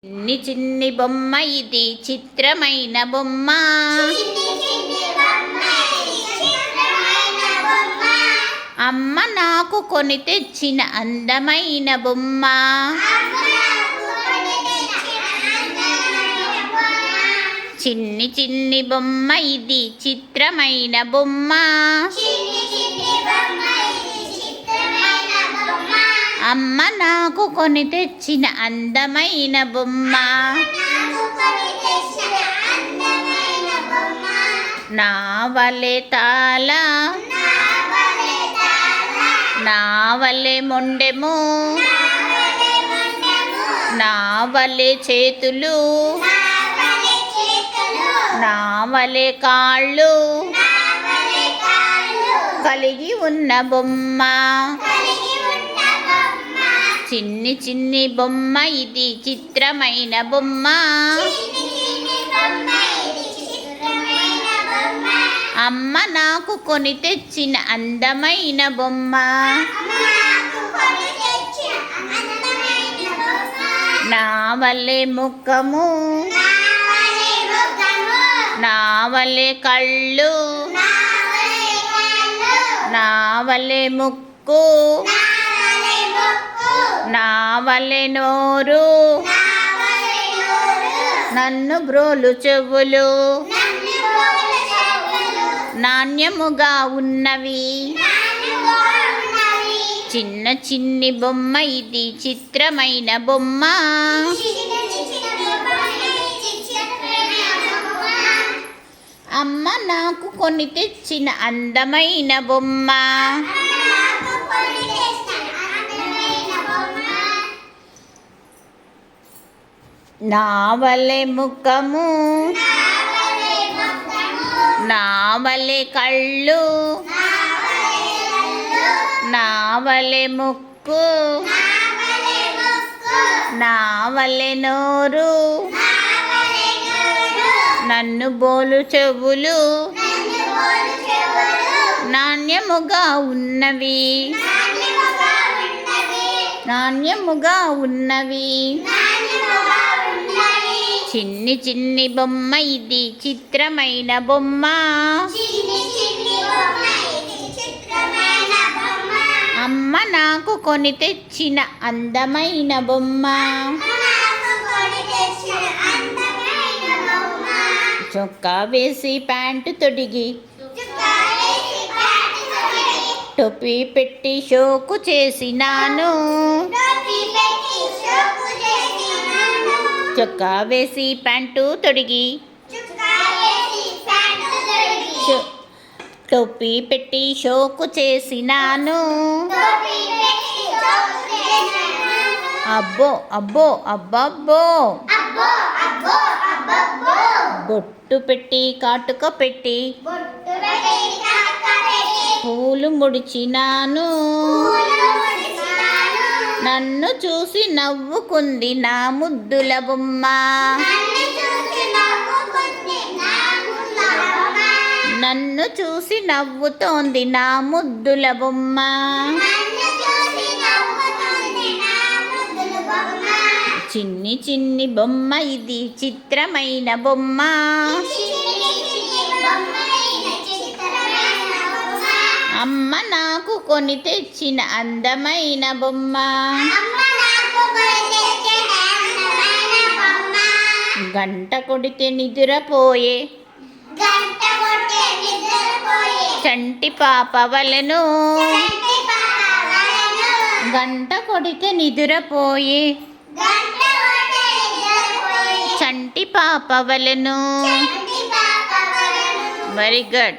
చిన్ని చిన్ని బొమ్మ ఇది చిత్రమైన బొమ్మ. అమ్మ నాకు కొని తెచ్చిన అందమైన బొమ్మ. చిన్ని చిన్ని బొమ్మ ఇది చిత్రమైన బొమ్మ. అమ్మ నాకు కొని తెచ్చిన అందమైన బొమ్మ. నా వలె తాళ నా వలె మొండెము నా వలె చేతులు నా వలె కాళ్ళు కలిగి ఉన్న బొమ్మ. చిన్ని చిన్ని బొమ్మ ఇది చిత్రమైన బొమ్మ. అమ్మ నాకు కొని తెచ్చిన అందమైన బొమ్మ. నా వలె ముఖము నా వలె కళ్ళు నా వలె ముక్కు నా వలె నోరు నన్ను బ్రోలు చెవులు నాణ్యముగా ఉన్నవి. చిన్న చిన్ని బొమ్మ ఇది చిత్రమైన బొమ్మ. అమ్మ నాకు కొని తెచ్చిన అందమైన బొమ్మ. నా వలె ముఖము నా వలె కళ్ళు నా వలె ముక్కు నా వలె నోరు నన్ను బోలు చెవులు నాణ్యముగా ఉన్నవి. నాణ్యముగా ఉన్నవి. చిన్ని చిన్ని బొమ్మ ఇది చిత్రమైన బొమ్మ. అమ్మ నాకు కొని తెచ్చిన అందమైన బొమ్మ. చొక్కా వేసి ప్యాంటు తొడిగి టోపీ పెట్టి షోకు చేసినాను. చొక్కా వేసి ప్యాంటు తొడిగి టోపీ పెట్టి షోకు చేసినాను. అబ్బో అబ్బో అబ్బబ్బో బొట్టు పెట్టి కాటుక పెట్టి పూలు ముడిచినాను. నన్ను చూసి నవ్వుకుంది నా ముద్దుల బొమ్మ. నన్ను చూసి నవ్వుతోంది నా ముద్దుల బొమ్మ. చిన్ని చిన్ని బొమ్మ ఇది చిత్రమైన బొమ్మ. అమ్మ నాకు కొని తెచ్చిన అందమైన బొమ్మ. గంట కొడితే నిద్రపోయే చంటి పాప వలెను. గంట కొడితే నిద్రపోయే చంటి పాప వలెను. Very good.